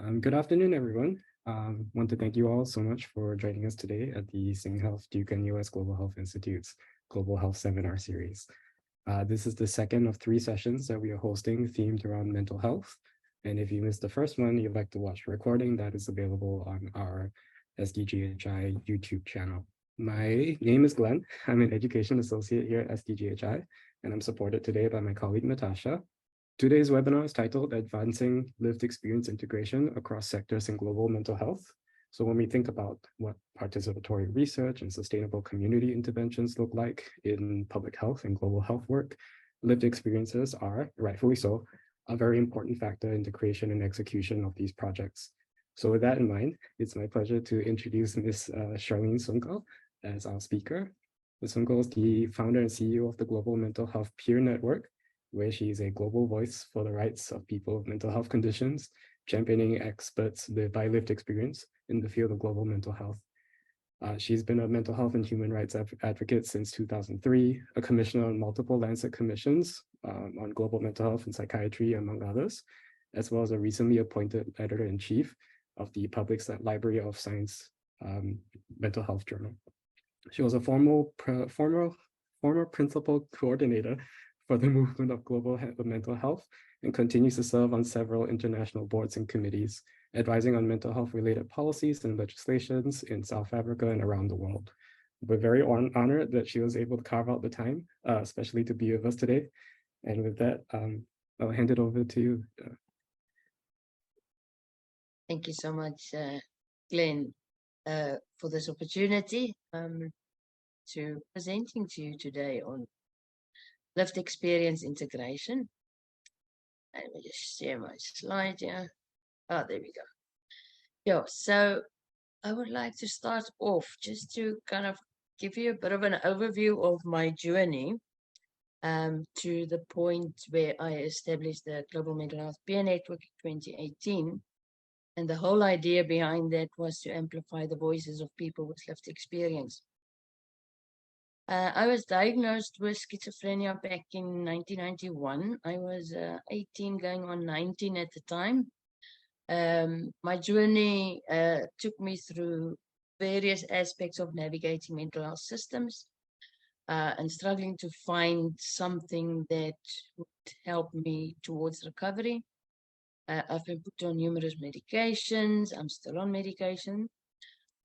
Good afternoon, everyone. Want to thank you all so much for joining us today at the Sing Health Duke-NUS Global Health Institute's Global Health Seminar Series. This is the second of 3 sessions that we are hosting themed around mental health. And if you missed the first one, you'd like to watch the recording, that is available on our SDGHI YouTube channel. My name is Glenn. I'm an education associate here at SDGHI, and I'm supported today by my colleague, Natasha. Today's webinar is titled Advancing Lived Experience Integration Across Sectors in Global Mental Health. So when we think about what participatory research and sustainable community interventions look like in public health and global health work, lived experiences are, rightfully so, a very important factor in the creation and execution of these projects. So with that in mind, it's my pleasure to introduce Ms. Charlene Sunkal as our speaker. Ms. Sunkal is the founder and CEO of the Global Mental Health Peer Network, where she is a global voice for the rights of people with mental health conditions, championing experts by lived experience in the field of global mental health. She's been a mental health and human rights advocate since 2003, a commissioner on multiple Lancet commissions on global mental health and psychiatry, among others, as well as a recently appointed editor-in-chief of the Public Library of Science Mental Health Journal. She was a former principal coordinator for the movement of global mental health and continues to serve on several international boards and committees, advising on mental health related policies and legislations in South Africa and around the world. We're very honored that she was able to carve out the time, especially to be with us today. And with that, I'll hand it over to you. Thank you so much, Glenn, for this opportunity to presenting to you today on lived experience integration. Let me just share my slide here. Oh, there we go. Yeah, so I would like to start off just to kind of give you a bit of an overview of my journey to the point where I established the Global Mental Health Peer Network in 2018. And the whole idea behind that was to amplify the voices of people with lived experience. I was diagnosed with schizophrenia back in 1991. I was 18 going on 19 at the time. My journey took me through various aspects of navigating mental health systems and struggling to find something that would help me towards recovery. I've been put on numerous medications. I'm still on medication.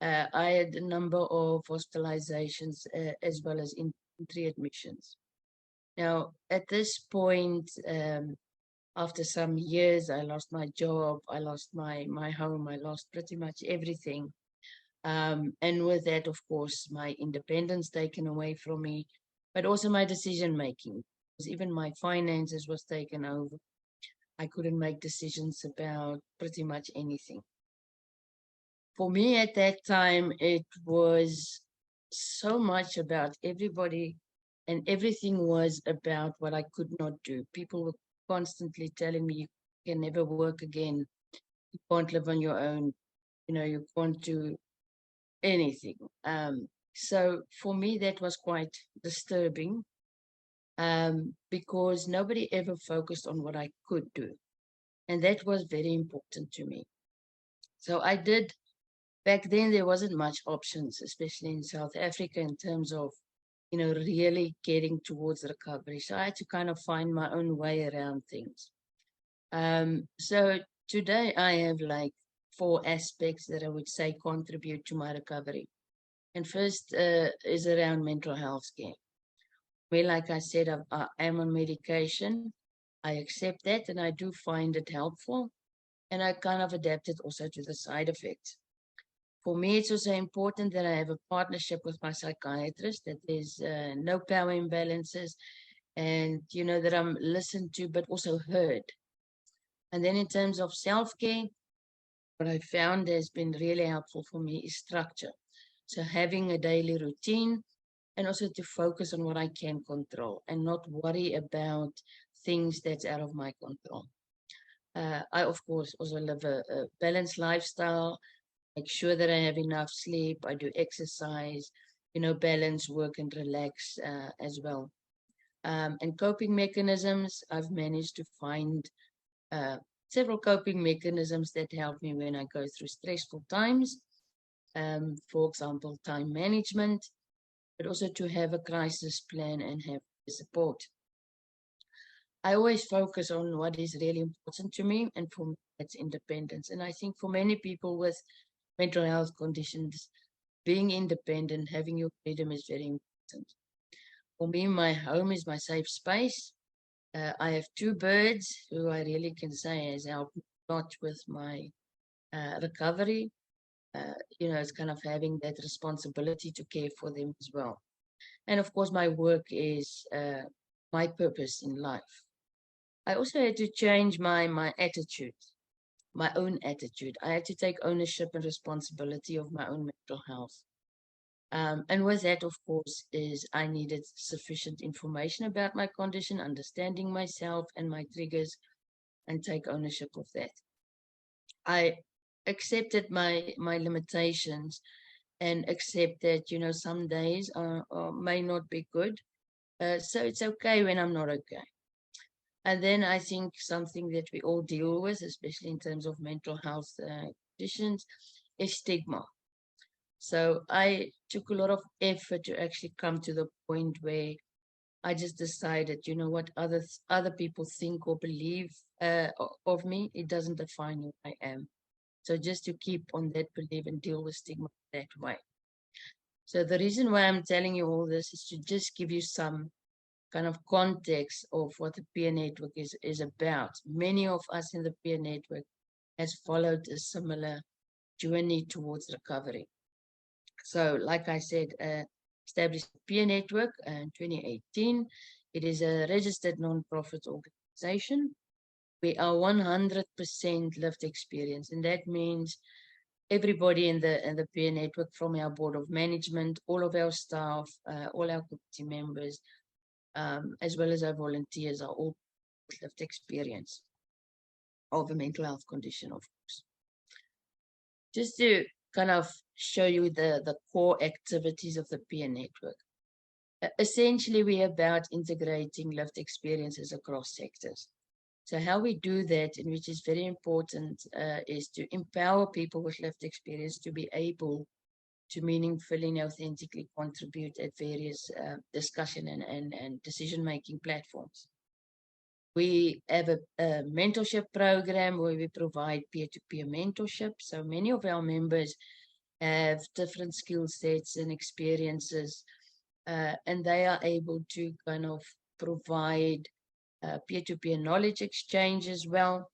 I had a number of hospitalizations as well as entry admissions. Now, at this point, after some years, I lost my job, I lost my home, I lost pretty much everything. And with that, of course, my independence taken away from me, but also my decision making, because even my finances was taken over. I couldn't make decisions about pretty much anything. For me at that time, it was so much about everybody, and everything was about what I could not do. People were constantly telling me, you can never work again. You can't live on your own. You know, you can't do anything. So for me, that was quite disturbing because nobody ever focused on what I could do. And that was very important to me. So I did. Back then, there wasn't much options, especially in South Africa, in terms of, you know, really getting towards recovery. So I had to kind of find my own way around things. So today I have like 4 aspects that I would say contribute to my recovery. And first is around mental health care. Well, like I said, I am on medication. I accept that and I do find it helpful. And I kind of adapted also to the side effects. For me, it's also important that I have a partnership with my psychiatrist, that there's no power imbalances, and, you know, that I'm listened to, but also heard. And then in terms of self-care, what I found has been really helpful for me is structure. So having a daily routine and also to focus on what I can control and not worry about things that's out of my control. I, of course, also live a balanced lifestyle. Make sure that I have enough sleep, I do exercise, you know, balance work and relax as well. And coping mechanisms, I've managed to find several coping mechanisms that help me when I go through stressful times. For example, time management, but also to have a crisis plan and have support. I always focus on what is really important to me, and for me, that's independence. And I think for many people with mental health conditions, being independent, having your freedom is very important. For me, my home is my safe space. I have two birds who I really can say has helped me a lot with my recovery. It's kind of having that responsibility to care for them as well. And of course, my work is my purpose in life. I also had to change my attitude, my own attitude. I had to take ownership and responsibility of my own mental health. And with that, of course, is I needed sufficient information about my condition, understanding myself and my triggers, and take ownership of that. I accepted my limitations and accept that, some days may not be good. So it's okay when I'm not okay. And then I think something that we all deal with, especially in terms of mental health conditions, is stigma. So I took a lot of effort to actually come to the point where I just decided, what other people think or believe of me, it doesn't define who I am. So just to keep on that belief and deal with stigma that way. So the reason why I'm telling you all this is to just give you some kind of context of what the peer network is about. Many of us in the peer network has followed a similar journey towards recovery. So, like I said, established a peer network in 2018. It is a registered non-profit organization. We are 100% lived experience, and that means everybody in the peer network, from our board of management, all of our staff, all our committee members, as well as our volunteers, are all lived experience of a mental health condition, of course. Just to kind of show you the core activities of the peer network. Essentially, we're about integrating lived experiences across sectors. So how we do that, and which is very important, is to empower people with lived experience to be able to meaningfully and authentically contribute at various discussion and decision-making platforms. We have a mentorship program where we provide peer-to-peer mentorship. So many of our members have different skill sets and experiences, and they are able to kind of provide peer-to-peer knowledge exchange as well.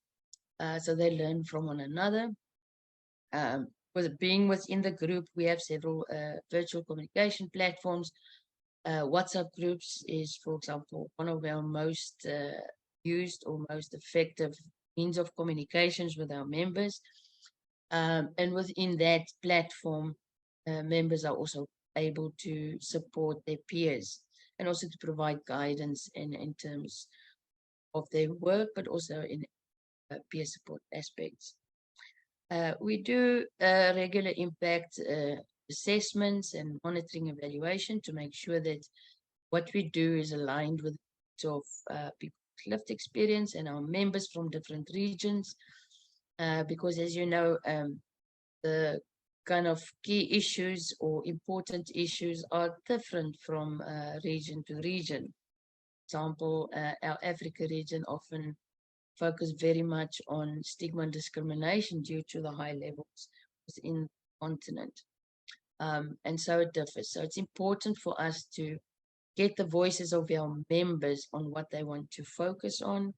So they learn from one another. With being within the group, we have several virtual communication platforms. WhatsApp groups is, for example, one of our most used or most effective means of communications with our members. And within that platform, members are also able to support their peers and also to provide guidance in terms of their work, but also in peer support aspects. We do regular impact assessments and monitoring evaluation to make sure that what we do is aligned with of people's lived experience and our members from different regions. Because as you know, the kind of key issues or important issues are different from region to region. For example, our Africa region often focus very much on stigma and discrimination due to the high levels within the continent. And so it differs. So it's important for us to get the voices of our members on what they want to focus on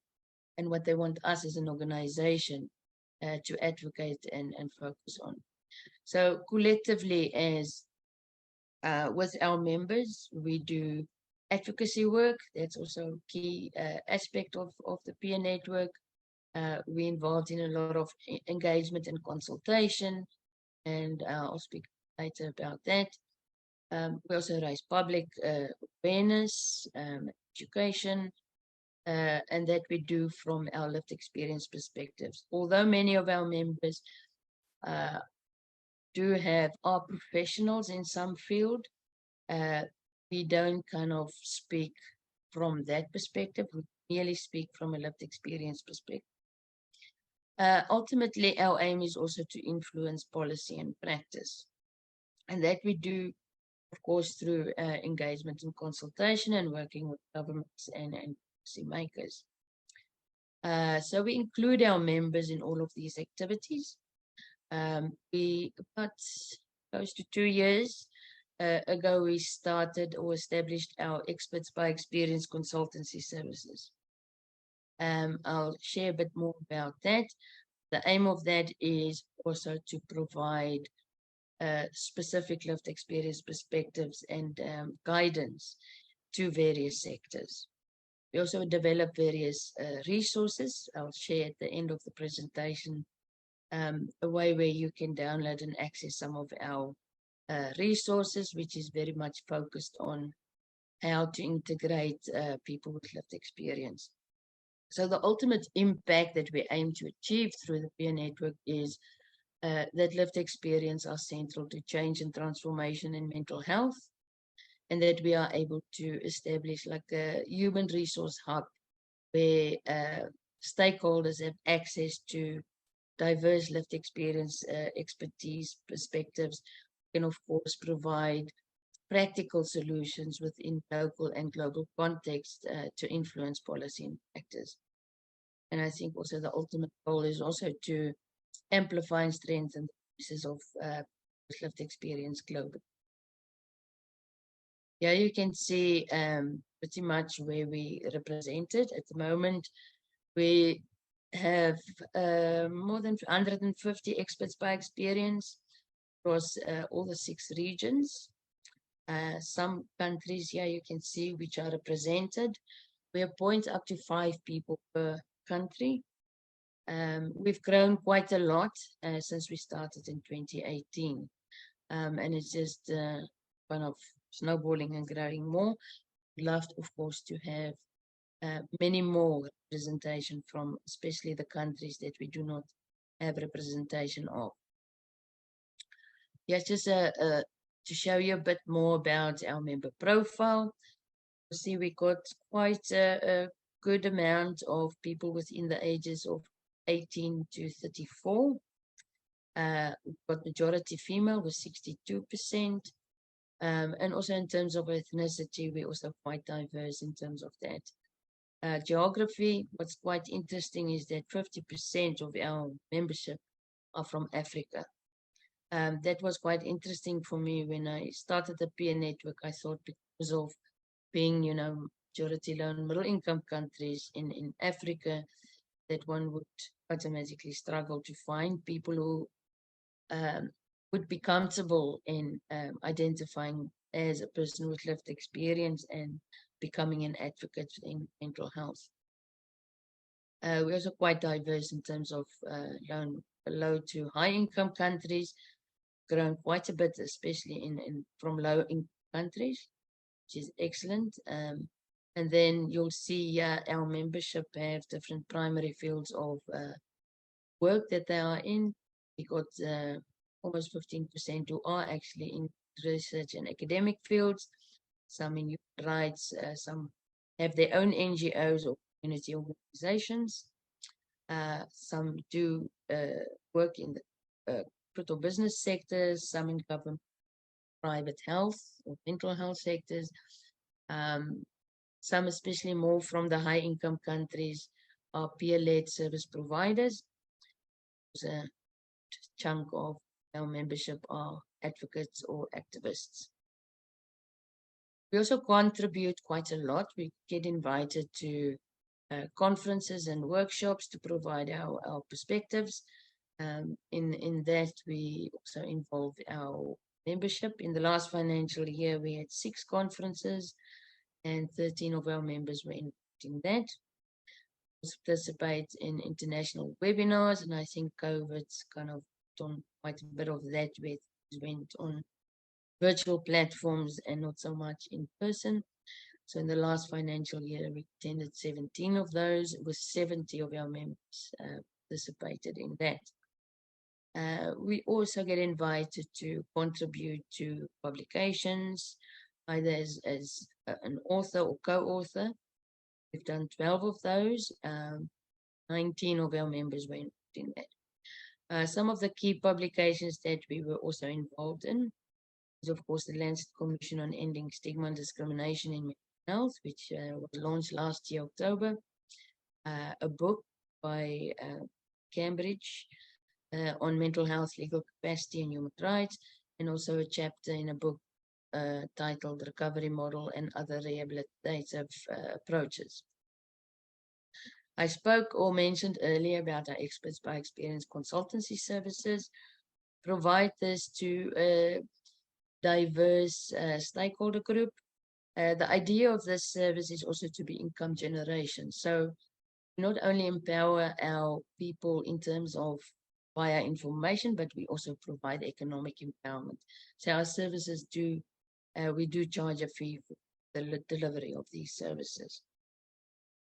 and what they want us as an organization to advocate and focus on. So collectively, as with our members, we do advocacy work. That's also a key aspect of the peer network. We're involved in a lot of engagement and consultation, and I'll speak later about that. We also raise public awareness, education, and that we do from our lived experience perspectives. Although many of our members are professionals in some field, we don't kind of speak from that perspective. We merely speak from a lived experience perspective. Ultimately, our aim is also to influence policy and practice. And that we do, of course, through engagement and consultation and working with governments and policy makers. So we include our members in all of these activities. We, about close to 2 years ago, we started or established our Experts by Experience consultancy services. I'll share a bit more about that. The aim of that is also to provide specific lived experience perspectives and guidance to various sectors. We also develop various resources. I'll share at the end of the presentation a way where you can download and access some of our resources, which is very much focused on how to integrate people with lived experience. So the ultimate impact that we aim to achieve through the peer network is that lived experience are central to change and transformation in mental health, and that we are able to establish like a human resource hub where stakeholders have access to diverse lived experience, expertise, perspectives, and of course provide practical solutions within local and global context to influence policy and practice. And I think also the ultimate goal is also to amplify and strengthen the voices of lived experience globally. Yeah, you can see pretty much where we represented. At the moment, we have more than 150 experts by experience across all the 6 regions. Some countries here you can see which are represented. We appoint up to 5 people per country. We've grown quite a lot since we started in 2018. And it's just kind of snowballing and growing more. We'd love, of course, to have many more representation from especially the countries that we do not have representation of. Yes, just to show you a bit more about our member profile. You see, we got quite a good amount of people within the ages of 18 to 34. We've got majority female with 62%. And also in terms of ethnicity, we're also quite diverse in terms of that. Geography, what's quite interesting is that 50% of our membership are from Africa. That was quite interesting for me when I started the peer network. I thought because of being, majority low and middle income countries in Africa, that one would automatically struggle to find people who would be comfortable in identifying as a person with lived experience and becoming an advocate in mental health. We're also quite diverse in terms of low to high income countries, grown quite a bit, especially from low income countries, which is excellent. And then you'll see our membership have different primary fields of work that they are in. We got almost 15% who are actually in research and academic fields, some in human rights, some have their own NGOs or community organizations. Some do work in the corporate or business sectors, some in government, private health or mental health sectors. Some, especially more from the high income countries, are peer-led service providers. A chunk of our membership are advocates or activists. We also contribute quite a lot. We get invited to conferences and workshops to provide our perspectives. In that, we also involve our membership. In the last financial year, we had 6 conferences and 13 of our members were involved in that. We participate in international webinars, and I think COVID's kind of done quite a bit of that, where it went on virtual platforms and not so much in person. So in the last financial year, we attended 17 of those, with 70 of our members participated in that. We also get invited to contribute to publications, either as an author or co-author. We've done 12 of those. 19 of our members were involved in that. Some of the key publications that we were also involved in is, of course, the Lancet Commission on Ending Stigma and Discrimination in Mental Health, which was launched last year, October. A book by Cambridge on mental health, legal capacity, and human rights, and also a chapter in a book titled Recovery Model and Other Rehabilitative Approaches. I spoke or mentioned earlier about our experts by experience consultancy services. Provide this to a diverse stakeholder group. The idea of this service is also to be income generation. So not only empower our people in terms of via information, but we also provide economic empowerment. So our services we do charge a fee for the delivery of these services.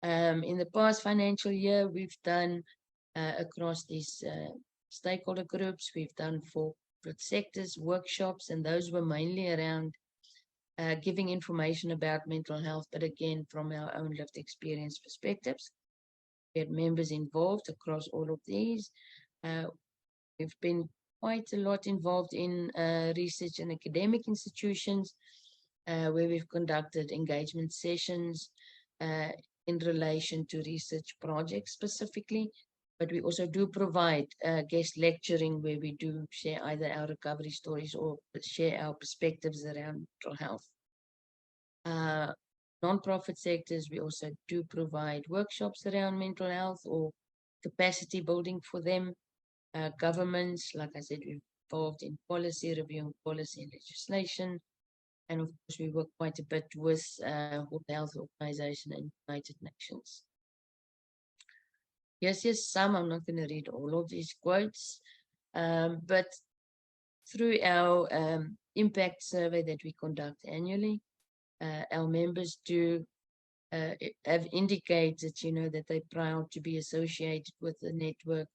In the past financial year, we've done across these stakeholder groups, we've done 4 sectors, workshops, and those were mainly around giving information about mental health, but again, from our own lived experience perspectives. We had members involved across all of these. We've been quite a lot involved in research and academic institutions, where we've conducted engagement sessions in relation to research projects specifically, but we also do provide guest lecturing where we do share either our recovery stories or share our perspectives around mental health. Non-profit sectors, we also do provide workshops around mental health or capacity building for them. Governments, like I said, we're involved in policy, reviewing policy and legislation. And of course, we work quite a bit with World Health Organization and United Nations. Yes, some, I'm not going to read all of these quotes, but through our impact survey that we conduct annually, our members do have indicated, that they're proud to be associated with the network,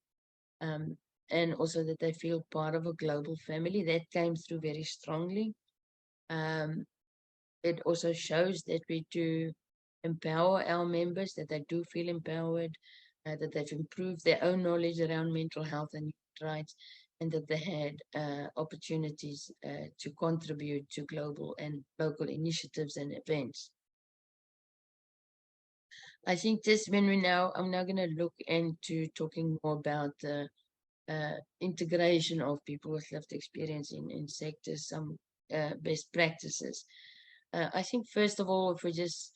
and also that they feel part of a global family. That came through very strongly. It also shows that we do empower our members, that they do feel empowered, that they've improved their own knowledge around mental health and human rights, and that they had opportunities to contribute to global and local initiatives and events. I think this, I'm now going to look into talking more about the integration of people with lived experience in sectors, some best practices. I think first of all, if we just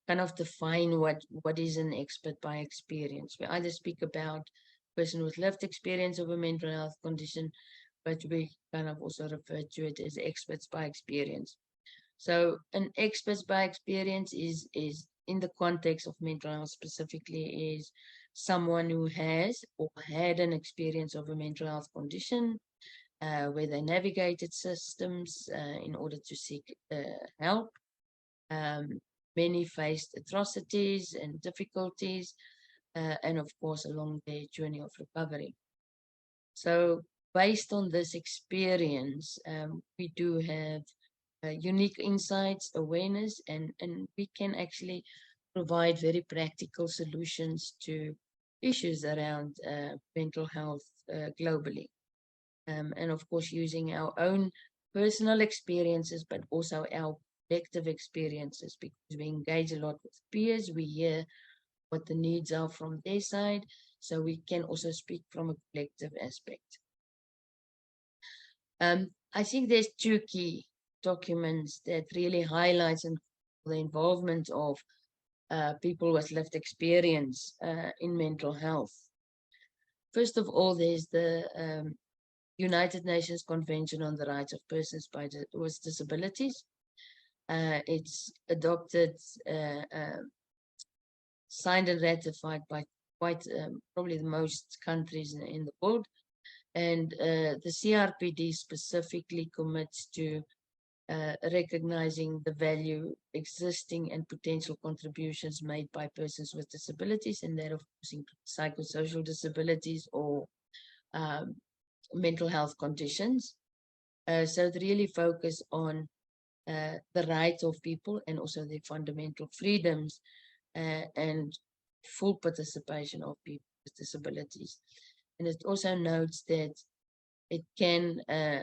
kind of define what is an expert by experience. We either speak about a person with lived experience of a mental health condition, but we kind of also refer to it as experts by experience. So an experts by experience is in the context of mental health specifically, is someone who has or had an experience of a mental health condition, where they navigated systems in order to seek help. Many faced atrocities and difficulties, and of course, along their journey of recovery. So based on this experience, we do have unique insights, awareness, and we can actually provide very practical solutions to issues around mental health globally. And of course, using our own personal experiences, but also our collective experiences, because we engage a lot with peers, we hear what the needs are from their side, so we can also speak from a collective aspect. I think there's 2 key documents that really highlights the involvement of people with lived experience in mental health. First of all, there's the United Nations Convention on the Rights of Persons with Disabilities. It's adopted, signed and ratified by quite probably the most countries in the world. And the CRPD specifically commits to recognizing the value, existing and potential contributions made by persons with disabilities, and that of course includes psychosocial disabilities or mental health conditions. So they really focus on the rights of people and also their fundamental freedoms and full participation of people with with disabilities. And it also notes that it can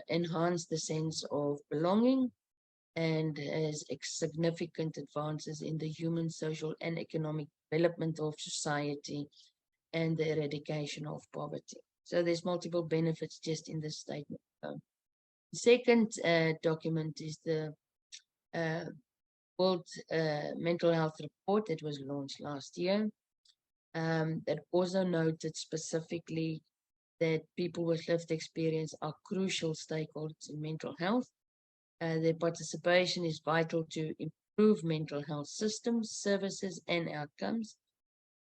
enhance the sense of belonging and has significant advances in the human, social, and economic development of society and the eradication of poverty. So there's multiple benefits just in this statement. The second document is the World Mental Health Report that was launched last year, that also noted specifically that people with lived experience are crucial stakeholders in mental health. Their participation is vital to improve mental health systems, services, and outcomes,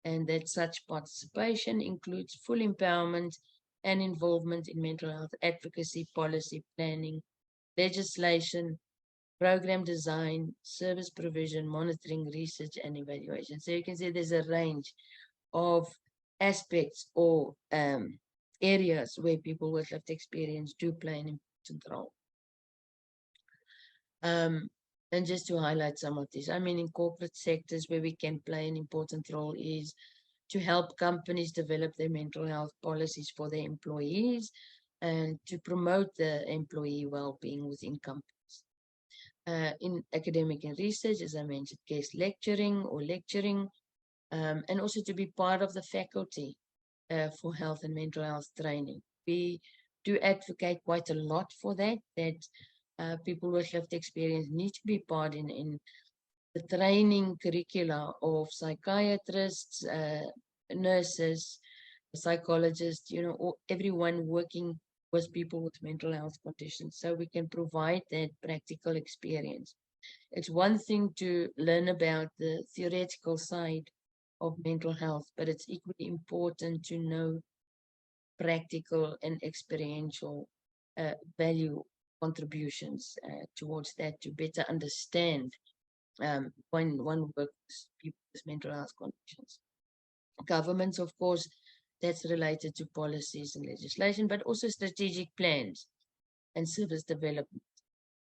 and that such participation includes full empowerment and involvement in mental health advocacy, policy planning, legislation, program design, service provision, monitoring, research, and evaluation. So you can see there's a range of aspects or areas where people with lived experience do play an important role. And just to highlight some of these, I mean, in corporate sectors where we can play an important role is to help companies develop their mental health policies for their employees and to promote the employee well-being within companies. In academic and research, as I mentioned, guest lecturing or lecturing, and also to be part of the faculty for health and mental health training. We do advocate quite a lot for that, people with lived experience need to be part in the training curricula of psychiatrists, nurses, psychologists, everyone working with people with mental health conditions, so we can provide that practical experience. It's one thing to learn about the theoretical side of mental health, but it's equally important to know practical and experiential value contributions towards that, to better understand when one works with people with mental health conditions. Governments, of course, that's related to policies and legislation, but also strategic plans and service development.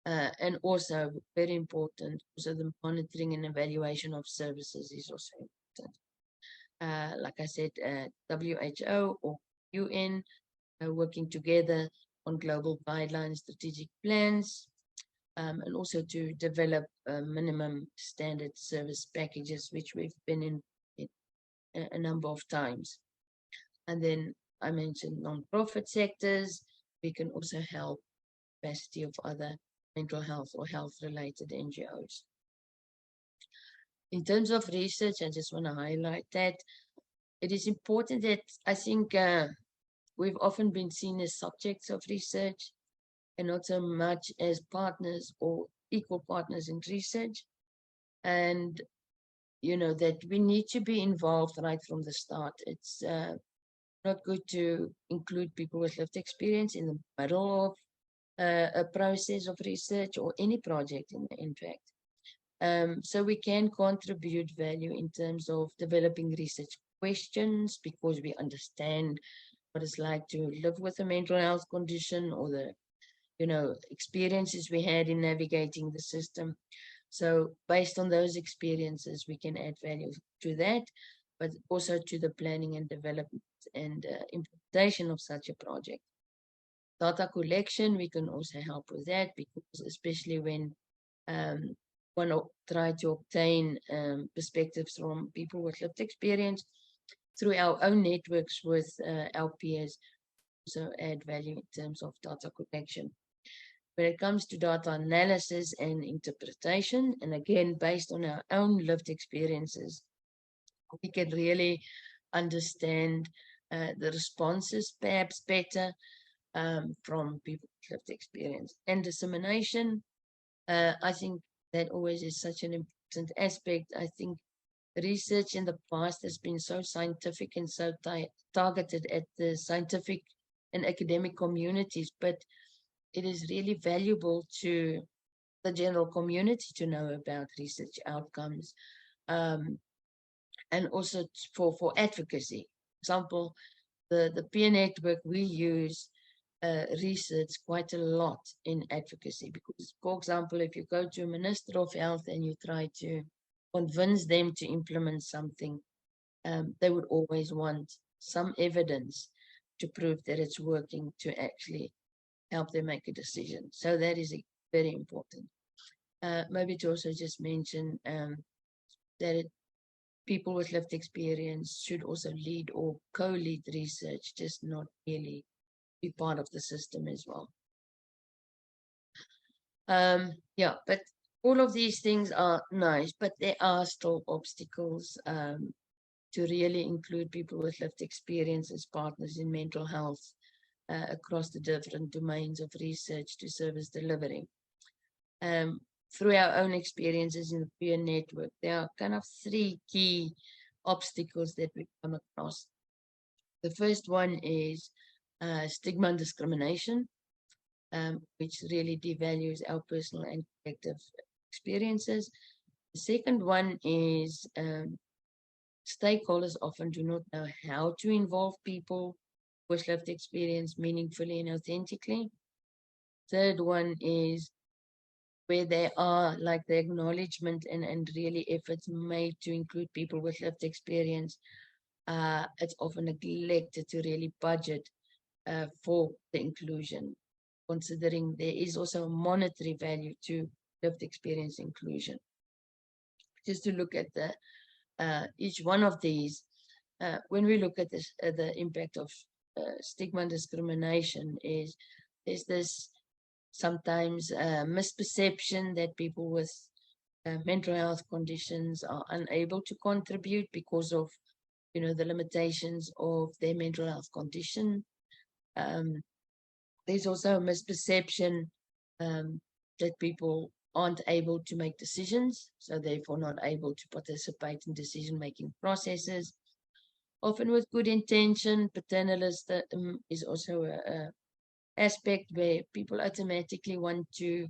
And also, very important, also the monitoring and evaluation of services is also important. Like I said, WHO or UN working together on global guidelines, strategic plans, and also to develop minimum standard service packages, which we've been in a number of times. And then I mentioned non-profit sectors. We can also help capacity of other mental health or health-related NGOs. In terms of research, I just want to highlight that it is important that I think we've often been seen as subjects of research and not so much as partners or equal partners in research. And, that we need to be involved right from the start. It's not good to include people with lived experience in the middle of a process of research or any project, in fact. So we can contribute value in terms of developing research questions, because we understand what it's like to live with a mental health condition, or the experiences we had in navigating the system. So based on those experiences, we can add value to that, but also to the planning and development and implementation of such a project. Data collection, we can also help with that, because especially when one try to obtain perspectives from people with lived experience through our own networks with our peers, also add value in terms of data collection. When it comes to data analysis and interpretation, and again, based on our own lived experiences, we can really understand the responses perhaps better from people with lived experience. And dissemination, I think that always is such an important aspect. I think research in the past has been so scientific and so targeted at the scientific and academic communities, but it is really valuable to the general community to know about research outcomes, and also for advocacy. For example, the peer network, we use research quite a lot in advocacy, because, for example, if you go to a Minister of Health and you try to convince them to implement something, they would always want some evidence to prove that it's working to actually help them make a decision. So that is very important. Maybe to also just mention that people with lived experience should also lead or co-lead research, just not really be part of the system as well. Yeah, but all of these things are nice, but there are still obstacles to really include people with lived experience as partners in mental health across the different domains of research to service delivery. Through our own experiences in the peer network, there are kind of three key obstacles that we come across. The first one is stigma and discrimination, which really devalues our personal and collective experiences. The second one is stakeholders often do not know how to involve people with lived experience meaningfully and authentically. Third one is where there are like the acknowledgement and really efforts made to include people with lived experience, it's often neglected to really budget for the inclusion, considering there is also a monetary value to lived experience inclusion. Just to look at the each one of these, when we look at this, the impact of stigma and discrimination is this sometimes misperception that people with mental health conditions are unable to contribute because of, you know, the limitations of their mental health condition. There's also a misperception that people aren't able to make decisions, so therefore not able to participate in decision-making processes. Often with good intention, paternalism is also a aspect where people automatically want to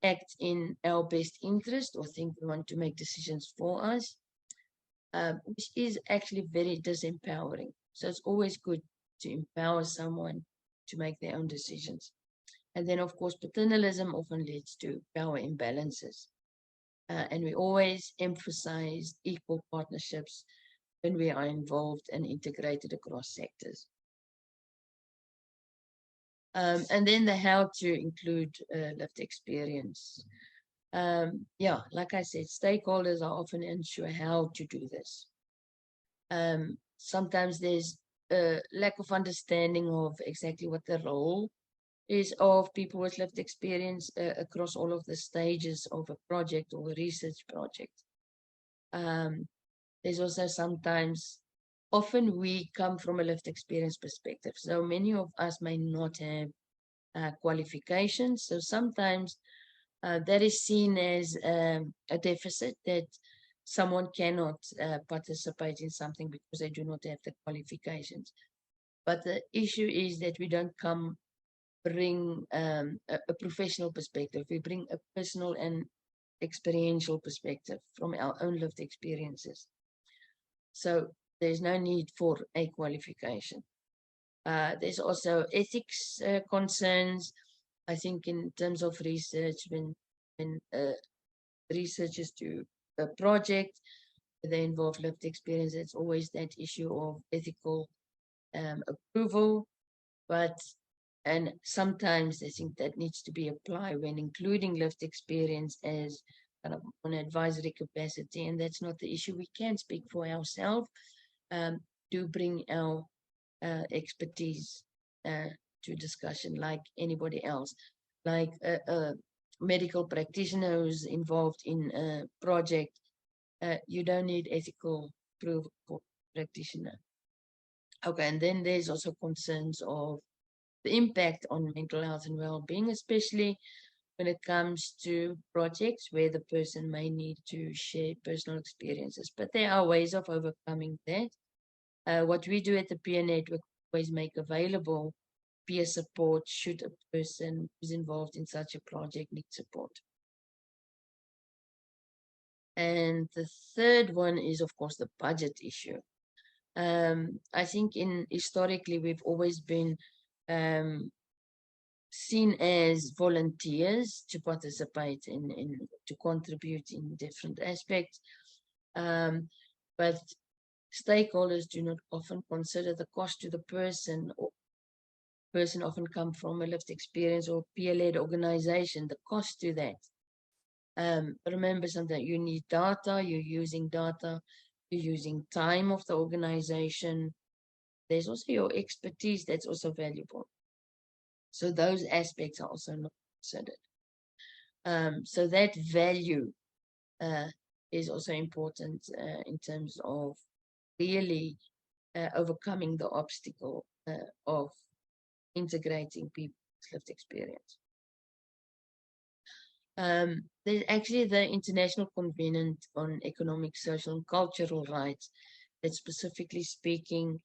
act in our best interest or think they want to make decisions for us, which is actually very disempowering. So it's always good to empower someone to make their own decisions. And then, of course, paternalism often leads to power imbalances. And we always emphasize equal partnerships when we are involved and integrated across sectors. And then the how to include lived experience. Yeah, like I said, stakeholders are often unsure how to do this. Sometimes there's a lack of understanding of exactly what the role is of people with lived experience across all of the stages of a project or a research project. There's also sometimes, often we come from a lived experience perspective. So many of us may not have qualifications. So sometimes that is seen as a deficit, that someone cannot participate in something because they do not have the qualifications. But the issue is that we don't bring a professional perspective. We bring a personal and experiential perspective from our own lived experiences. So there's no need for a qualification. There's also ethics concerns. I think in terms of research, when researchers do a project, they involve lived experience, it's always that issue of ethical approval. And sometimes I think that needs to be applied when including lived experience as kind of an advisory capacity, and that's not the issue. We can speak for ourselves, do bring our expertise to discussion like anybody else, like a medical practitioner who's involved in a project. You don't need ethical proof for practitioner. Okay, and then there's also concerns of the impact on mental health and well-being, especially when it comes to projects where the person may need to share personal experiences. But there are ways of overcoming that. What we do at the peer network, always make available peer support should a person who's involved in such a project need support. And the third one is, of course, the budget issue. I think historically, we've always been seen as volunteers to participate to contribute in different aspects. But stakeholders do not often consider the cost to the person, or person often come from a lived experience or peer-led organization, the cost to that. Remember something, you need data, you're using time of the organization. There's also your expertise that's also valuable. So those aspects are also not considered. So that value is also important in terms of really overcoming the obstacle of integrating people's lived experience. There's actually the International Covenant on Economic, Social, and Cultural Rights that's specifically speaking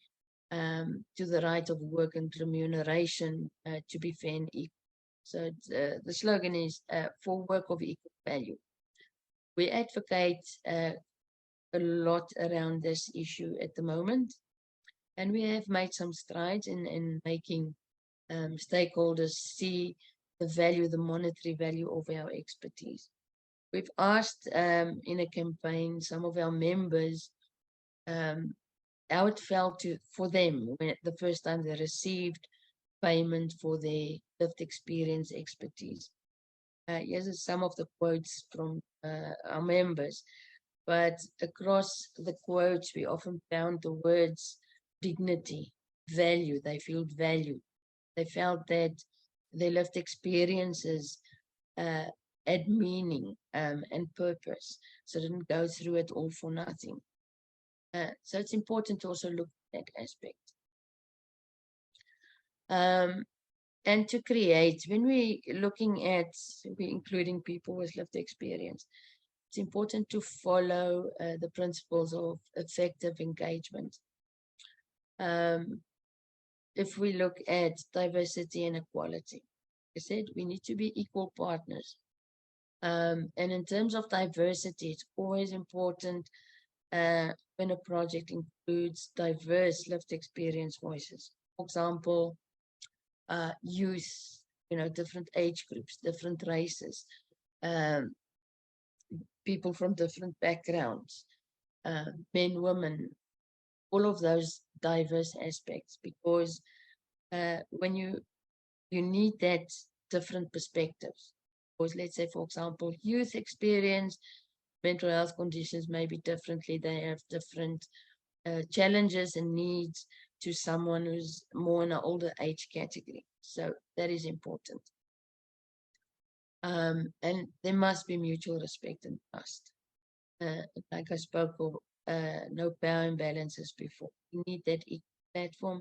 to the right of work and remuneration to be fair and equal. So the slogan is for work of equal value. We advocate a lot around this issue at the moment, and we have made some strides in making stakeholders see the value, the monetary value of our expertise. We've asked in a campaign some of our members how it felt for them when the first time they received payment for their lived experience expertise. Here's some of the quotes from our members, but across the quotes we often found the words dignity, value. They felt valued. They felt that their lived experiences had meaning and purpose, so they didn't go through it all for nothing. So it's important to also look at that aspect. And to create, when we're looking at, we're including people with lived experience, it's important to follow the principles of effective engagement. If we look at diversity and equality, I said we need to be equal partners. And in terms of diversity, it's always important when a project includes diverse lived experience voices. For example, youth, different age groups, different races, people from different backgrounds, men, women, all of those diverse aspects, because when you need that different perspectives. Because let's say, for example, youth experience mental health conditions may be differently. They have different challenges and needs to someone who's more in an older age category. So that is important. And there must be mutual respect and trust. Like I spoke of, no power imbalances before. We need that equal platform,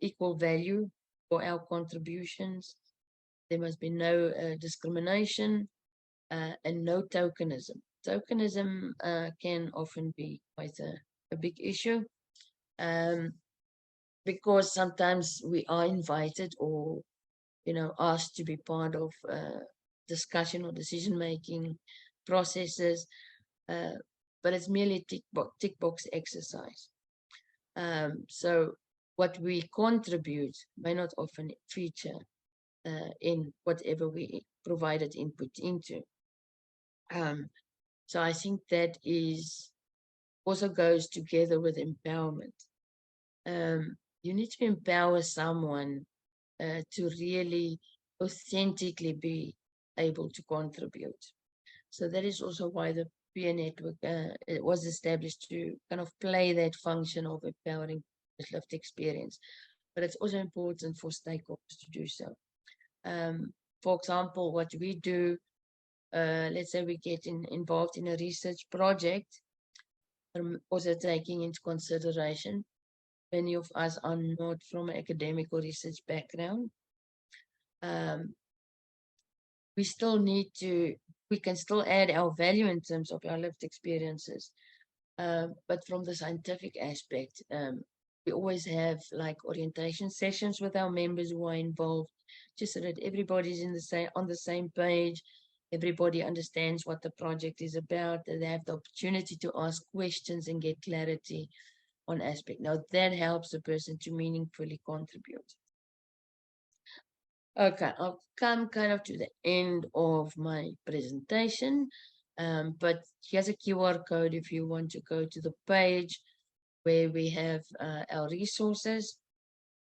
equal value for our contributions. There must be no discrimination and no tokenism. Tokenism can often be quite a big issue because sometimes we are invited or asked to be part of discussion or decision-making processes, but it's merely a tick box exercise. So what we contribute may not often feature in whatever we provided input into. So I think that is also goes together with empowerment. You need to empower someone to really authentically be able to contribute. So that is also why the peer network it was established to kind of play that function of empowering lived experience. But it's also important for stakeholders to do so. For example, what we do, let's say we get involved in a research project, also taking into consideration many of us are not from an academic or research background. We still need to, we can still add our value in terms of our lived experiences. But from the scientific aspect, we always have like orientation sessions with our members who are involved, just so that everybody's on the same page. Everybody understands what the project is about, and they have the opportunity to ask questions and get clarity on aspect. Now that helps the person to meaningfully contribute. Okay, I'll come kind of to the end of my presentation, but here's a QR code if you want to go to the page where we have our resources.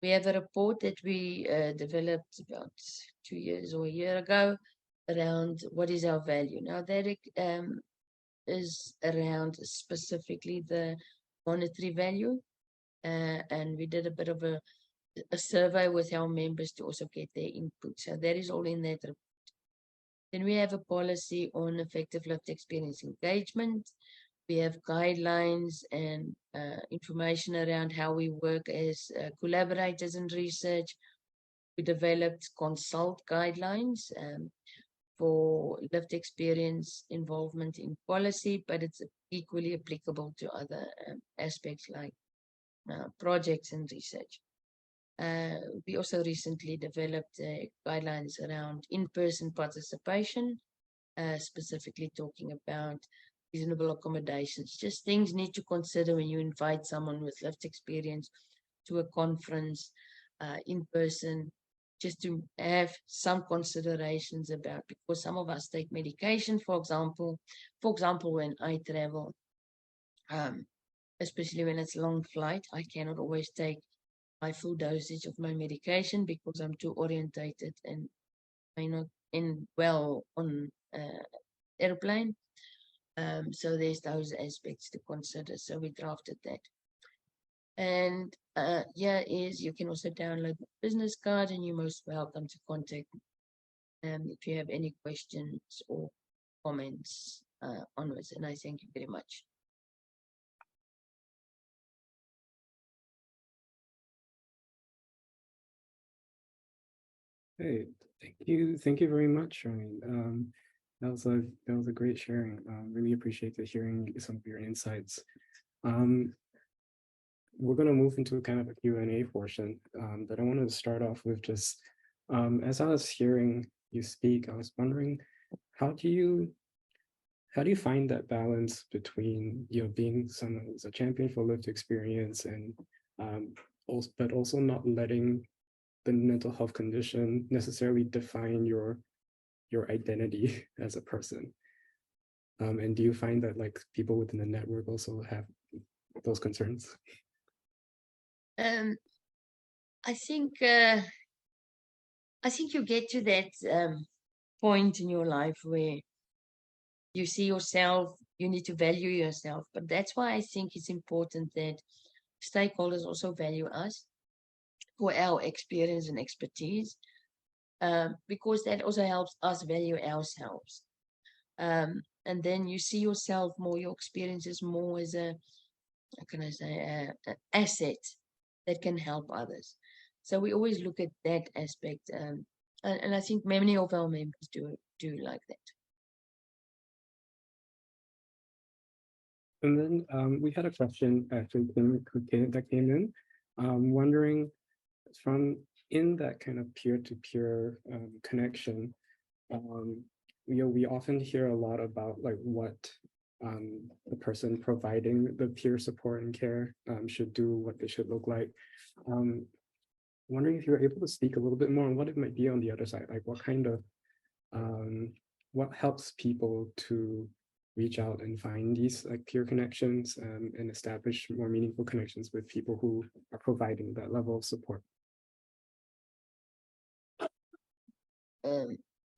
We have a report that we developed about 2 years or a year ago around what is our value. Now that is around specifically the monetary value, and we did a bit of a survey with our members to also get their input. So that is all in that report. Then we have a policy on effective lived experience engagement. We have guidelines and information around how we work as collaborators in research. We developed consult guidelines for lived experience involvement in policy, but it's equally applicable to other aspects like projects and research. We also recently developed guidelines around in-person participation, specifically talking about reasonable accommodations, just things need to consider when you invite someone with lived experience to a conference in person, just to have some considerations about, because some of us take medication, for example, when I travel, especially when it's long flight, I cannot always take my full dosage of my medication because I'm too orientated and may not end well on airplane. So there's those aspects to consider. So we drafted that. And you can also download the business card, and you're most welcome to contact me if you have any questions or comments onwards. And I thank you very much. Hey, thank you very much, Charlene. That was a great sharing. Really appreciated hearing some of your insights. We're going to move into kind of a Q&A portion, but I wanted to start off with just, as I was hearing you speak, I was wondering, how do you find that balance between, being someone who's a champion for lived experience and but also not letting the mental health condition necessarily define your identity as a person? And do you find that like people within the network also have those concerns? I think you get to that point in your life where you see yourself, you need to value yourself. But that's why I think it's important that stakeholders also value us for our experience and expertise, because that also helps us value ourselves. And then you see yourself more, your experiences more as a, how can I say, an asset that can help others. So we always look at that aspect, and I think many of our members do like that. And then we had a question actually that came in, wondering from in that kind of peer-to-peer connection, we often hear a lot about like what the person providing the peer support and care should do, what they should look like. Wondering if you're able to speak a little bit more on what it might be on the other side, like what kind of, what helps people to reach out and find these like peer connections and establish more meaningful connections with people who are providing that level of support.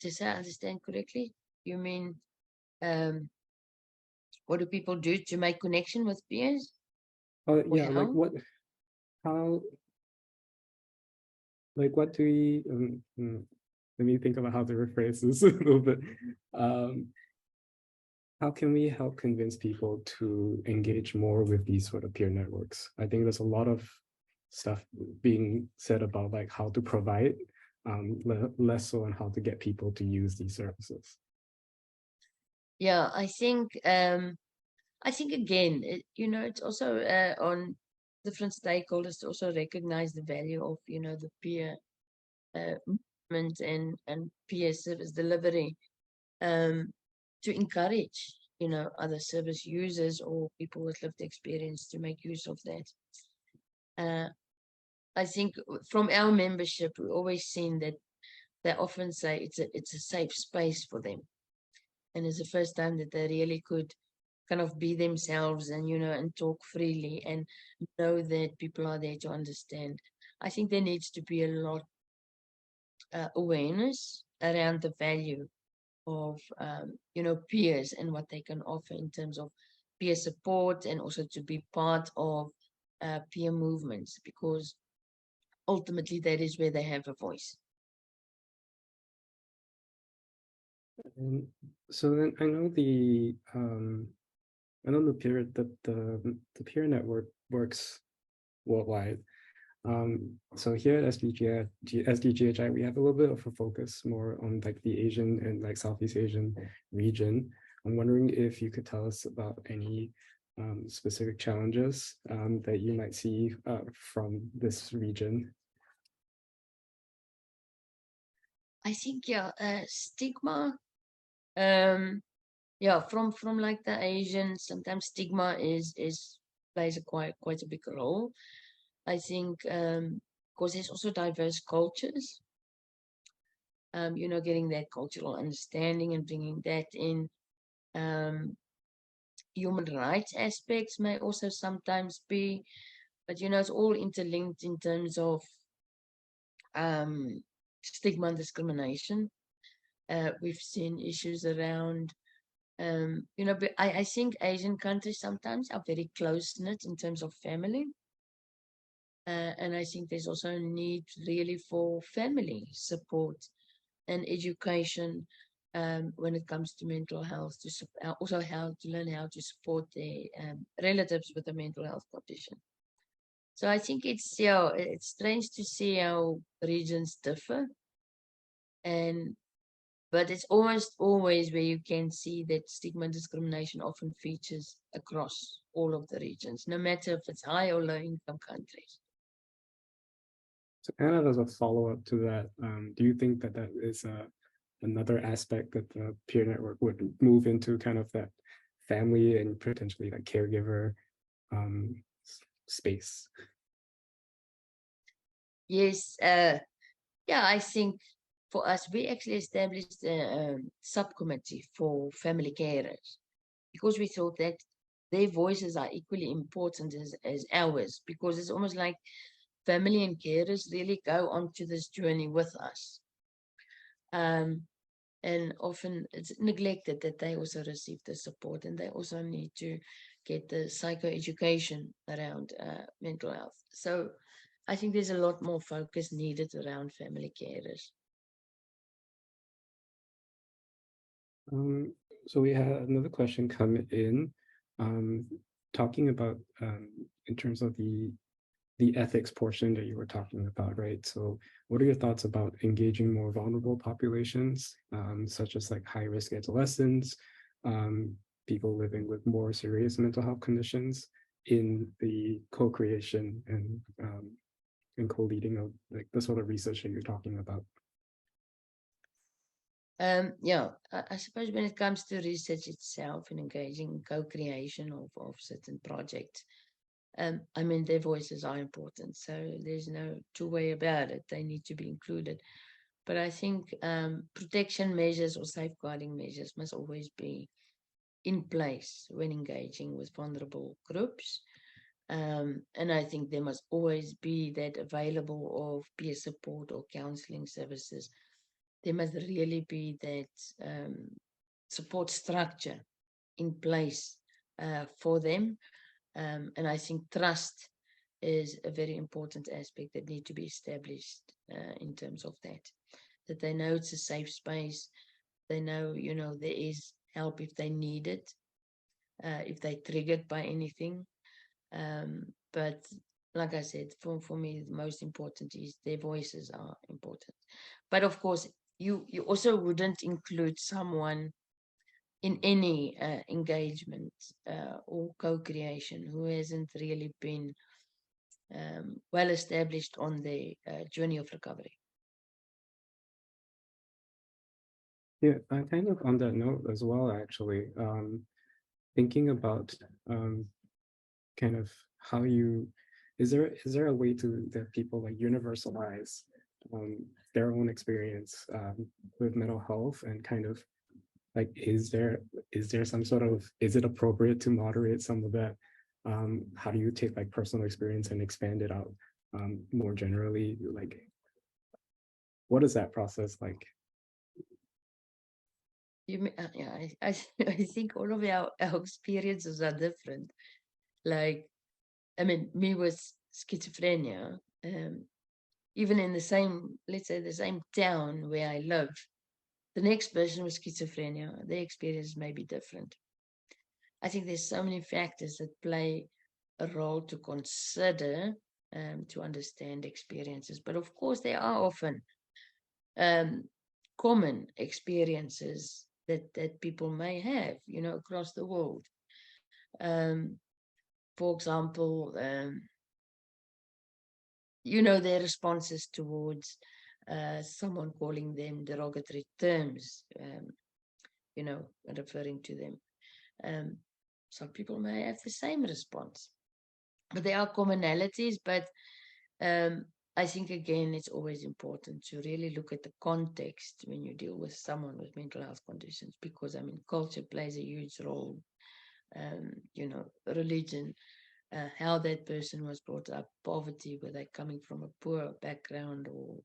Does I understand correctly? You mean, what do people do to make connection with peers? Oh yeah, like what, how, like what do we, let me think about how to rephrase this a little bit. How can we help convince people to engage more with these sort of peer networks? I think there's a lot of stuff being said about like how to provide, less so on how to get people to use these services. Yeah, I think again, it's also on different stakeholders to also recognize the value of, the peer movement and peer service delivery, to encourage, other service users or people with lived experience to make use of that. I think from our membership, we've always seen that they often say it's a safe space for them. And it's the first time that they really could kind of be themselves and, and talk freely and know that people are there to understand. I think there needs to be a lot awareness around the value of, peers and what they can offer in terms of peer support and also to be part of peer movements, because ultimately that is where they have a voice. And so then I know the peer the peer network works worldwide. So here at SDGHI, we have a little bit of a focus more on like the Asian and like Southeast Asian region. I'm wondering if you could tell us about any specific challenges that you might see from this region. I think, stigma, from like the Asian, sometimes stigma plays quite a big role. I think because there's also diverse cultures, getting that cultural understanding and bringing that in. Human rights aspects may also sometimes be, but it's all interlinked in terms of stigma and discrimination. We've seen issues around, but I think Asian countries sometimes are very close knit in terms of family. And I think there's also a need really for family support and education when it comes to mental health, also how to learn how to support their relatives with a mental health condition. So I think it's strange to see how regions differ, but it's almost always where you can see that stigma and discrimination often features across all of the regions, no matter if it's high or low income countries. So kind of as a follow-up to that, do you think that that is another aspect that the peer network would move into, kind of that family and potentially like caregiver space? Yes, I think for us, we actually established a subcommittee for family carers because we thought that their voices are equally important as ours, because it's almost like family and carers really go onto this journey with us. And often it's neglected that they also receive the support, and they also need to get the psychoeducation around mental health. So I think there's a lot more focus needed around family carers. So we had another question come in, talking about in terms of the ethics portion that you were talking about, right? So what are your thoughts about engaging more vulnerable populations, such as like high-risk adolescents, people living with more serious mental health conditions, in the co-creation and co-leading of like the sort of research that you're talking about? I suppose when it comes to research itself and engaging in co-creation of certain projects, I mean, their voices are important, so there's no two way about it. They need to be included. But I think protection measures or safeguarding measures must always be in place when engaging with vulnerable groups. And I think there must always be that available of peer support or counseling services. There must really be that support structure in place for them. And I think trust is a very important aspect that need to be established in terms of that they know it's a safe space. They know, there is help if they need it, if they're triggered by anything. But like I said, for me, the most important is their voices are important. But of course, you also wouldn't include someone in any engagement or co-creation who hasn't really been well established on the journey of recovery. Yeah, kind of on that note as well, actually, thinking about kind of how you, is there a way to that people like universalize their own experience with mental health and kind of like, is there some sort of, is it appropriate to moderate some of that? How do you take like personal experience and expand it out more generally? Like, what is that process like? Yeah, I think all of our experiences are different. Like, I mean, me with schizophrenia, even in the same, let's say, the same town where I live, the next person with schizophrenia, their experience may be different. I think there's so many factors that play a role to consider to understand experiences. But of course, there are often common experiences that people may have, across the world. For example, their responses towards someone calling them derogatory terms, referring to them. Some people may have the same response, but there are commonalities. But I think, again, it's always important to really look at the context when you deal with someone with mental health conditions, because, I mean, culture plays a huge role, religion, how that person was brought up, poverty, were they coming from a poor background, or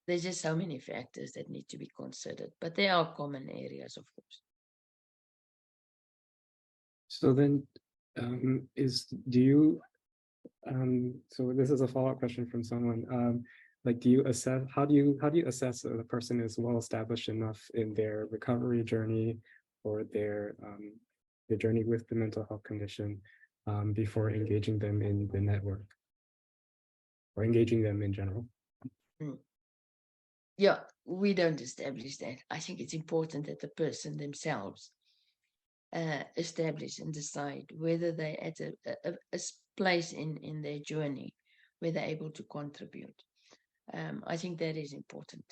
there's just so many factors that need to be considered. But there are common areas, of course. So then, do you, so this is a follow-up question from someone, like, do you assess, how do you assess the person is well established enough in their recovery journey or their journey with the mental health condition before engaging them in the network or engaging them in general? Yeah, we don't establish that. I think it's important that the person themselves establish and decide whether they're at a place in their journey where they're able to contribute. I think that is important.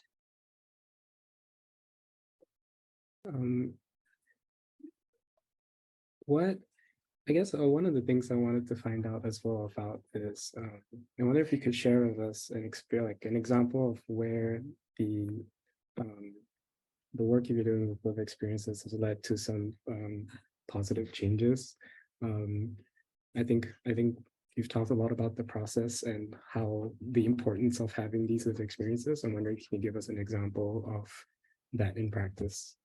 What, I guess one of the things I wanted to find out as well about is, I wonder if you could share with us like an example of where the work you're doing with lived experiences has led to some positive changes. I think you've talked a lot about the process and how the importance of having these lived experiences. I'm wondering if you can give us an example of that in practice.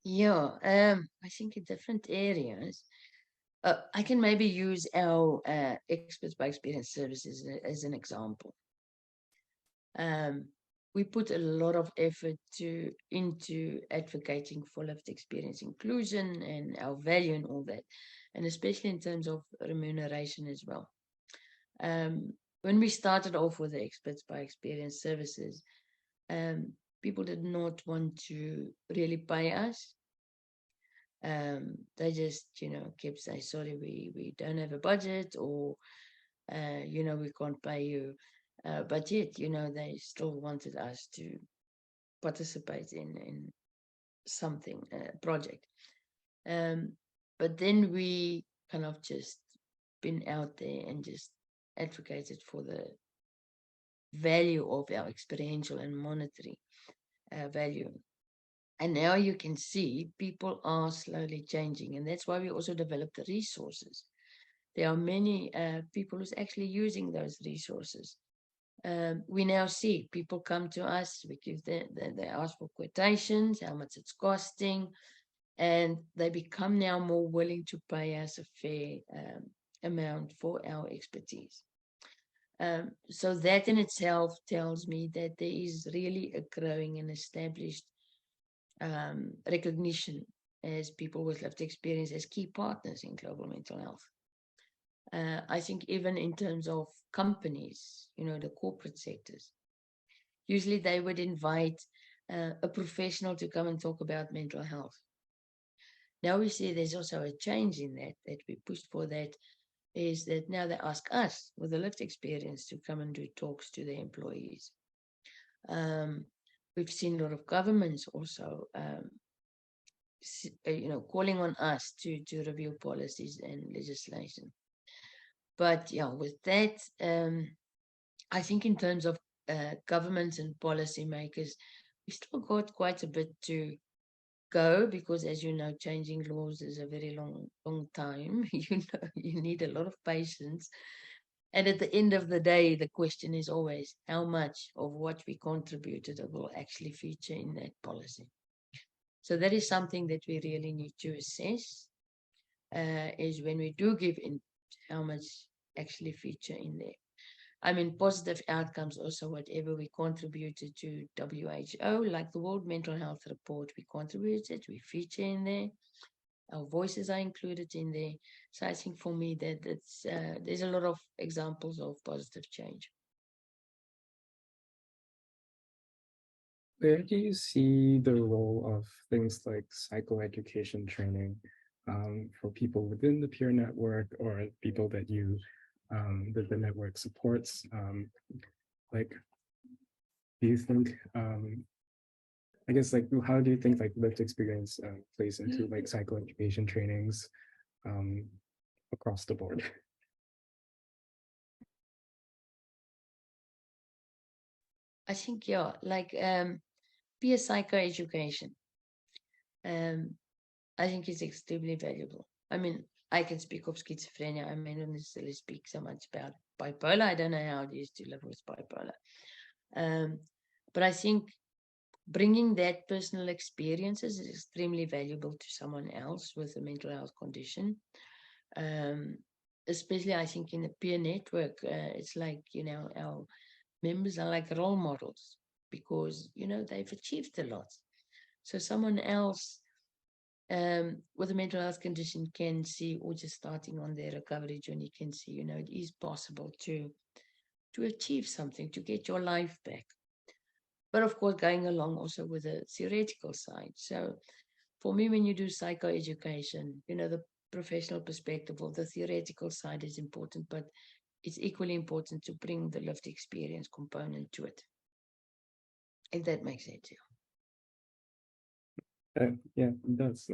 Yeah, I think in different areas, I can maybe use our experts by experience services as an example. We put a lot of effort into advocating for lived experience inclusion and our value and all that, and especially in terms of remuneration as well. When we started off with the experts by experience services, people did not want to really pay us. They just, kept saying, sorry, we don't have a budget, or, we can't pay you. But yet, they still wanted us to participate in something, project. But then we kind of just been out there and just advocated for the value of our experiential and monetary value. And now you can see people are slowly changing. And that's why we also developed the resources. There are many people who's actually using those resources. We now see people come to us, we give they ask for quotations, how much it's costing, and they become now more willing to pay us a fair amount for our expertise. So that in itself tells me that there is really a growing and established recognition as people with lived experience as key partners in global mental health. I think even in terms of companies, the corporate sectors, usually they would invite a professional to come and talk about mental health. Now we see there's also a change in that we pushed for, that is that now they ask us with a lived experience to come and do talks to their employees. We've seen a lot of governments also, calling on us to review policies and legislation. But yeah, with that, I think in terms of governments and policymakers, we've still got quite a bit to go, because as you know, changing laws is a very long time. You need a lot of patience. And at the end of the day, the question is always how much of what we contributed will actually feature in that policy. So that is something that we really need to assess, is when we do give in, how much actually feature in there. I mean, positive outcomes also, whatever we contributed to WHO, like the World Mental Health Report, we contributed, we feature in there. Our voices are included in there. So I think for me that there's a lot of examples of positive change. Where do you see the role of things like psychoeducation training for people within the peer network or people that you that the network supports? Like, do you think I guess like how do you think like lived experience plays into like psychoeducation trainings across the board? I think, yeah, like peer psychoeducation, I think is extremely valuable. I mean, I can speak of schizophrenia. I may not necessarily speak so much about bipolar. I don't know how it is to live with bipolar. But I think bringing that personal experiences is extremely valuable to someone else with a mental health condition. Especially, I think, in a peer network, it's like, our members are like role models because, they've achieved a lot. So someone else with a mental health condition can see, or just starting on their recovery journey, can see, it is possible to achieve something, to get your life back. But of course, going along also with the theoretical side. So for me, when you do psychoeducation, the professional perspective of the theoretical side is important, but it's equally important to bring the lived experience component to it. If that makes sense. Yeah, it does.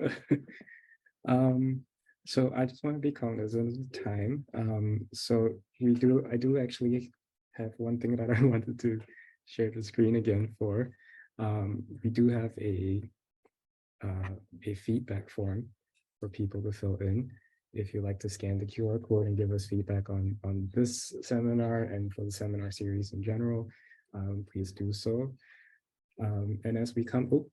So I just want to be cognizant of the time. So I do actually have one thing that I wanted to share the screen again for. We do have a feedback form for people to fill in. If you'd like to scan the QR code and give us feedback on this seminar and for the seminar series in general, please do so. And as we come,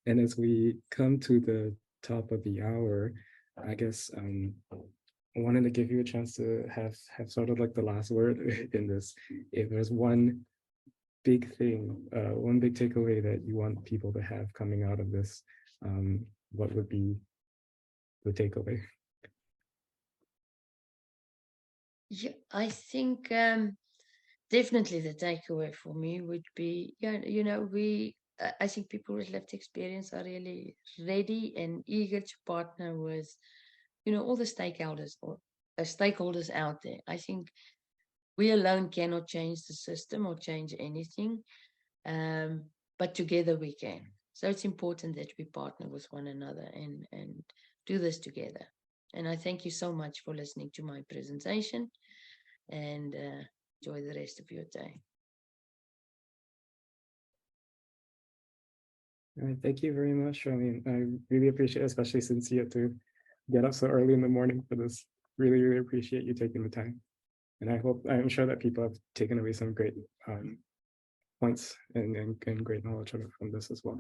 and as we come to the top of the hour, I guess I wanted to give you a chance to have sort of like the last word in this. If there's one big thing, one big takeaway that you want people to have coming out of this, what would be the takeaway? Yeah, I think definitely the takeaway for me would be, I think people with lived experience are really ready and eager to partner with, all the stakeholders out there. I think we alone cannot change the system or change anything, but together we can. So it's important that we partner with one another and do this together. And I thank you so much for listening to my presentation, and enjoy the rest of your day. All right, thank you very much. I mean, I really appreciate it, especially since you had to get up so early in the morning for this. Really, really appreciate you taking the time. And I'm sure that people have taken away some great points and great knowledge from this as well.